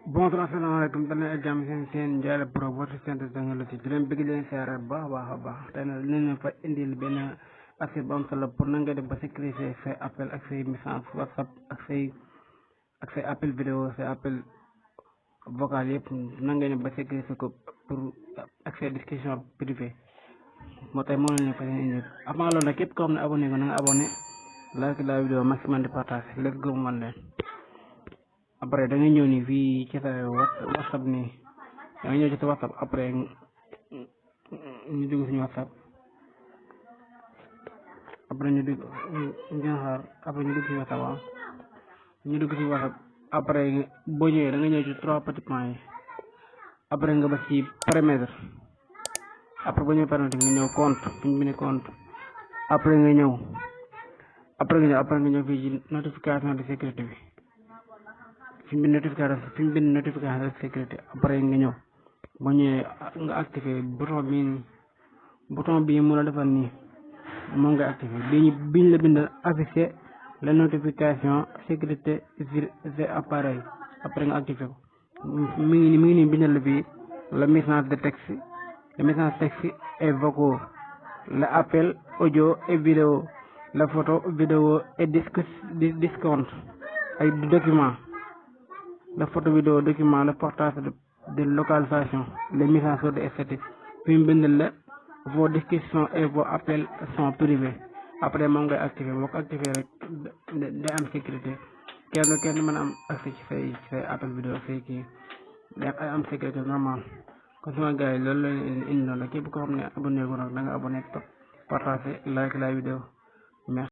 Bonjour, asalaamaaleykum dal leen ak jàmm seen Ndiaye Pro votre centre de technologie di leen bëgg leen siyaare bu baax a baax tey nag leen fa indil benn affaire bu am solo pour na nga def ba sécuriser say appel ak say message WhatsApp ak say appel vidéo say appel vocal yëpp na nga def ba sécuriser ko pour ak say discussion privée moo tax moo leen fa indil avant loolu nag képp koo xam ne abonné ko na nga abonné like la vidéo maximum de partage let's go man leen après da ngay ñëw ni fii ci sa whatsapp nii da ngay ñëw ci sa whatsapp après ñu dugg suñu whatsapp après ñu dugg suñu whatsapp waaw ñu dugg suñu whatsapp après boo ñëwee da nga ñëw ci trois petits points yi après nga bës ci paramètre après boo ñëwee paramètre nga ñëw compte fi ñu bindee compte après nga ñëw fii ci notification de sécurité bi fi mu bind notification de sécurité après nga ñëw boo ñëwee nga activé bouton bi mu la defal nii moom nga activé biñ la bind afficher la notification sécurité des appareils après nga activé ko mi ngi nii bindal la fii le message de texte et vocaux l'appel audio et vidéo la photo vidéo et discompte ay document la photo vidéo document le portage de localisation les messages de esthétique fi mu bind la vos discussions et vos appels sont privés après moom ngay activé boo ko activé rek day am sécurité kenn mën a am accès ci say appel vidéo say kii day am sécurité normal kon sama gars yi loolu la indi noonu képp koo xam ne abonné ko nag da nga abonné partager like la vidéo merci.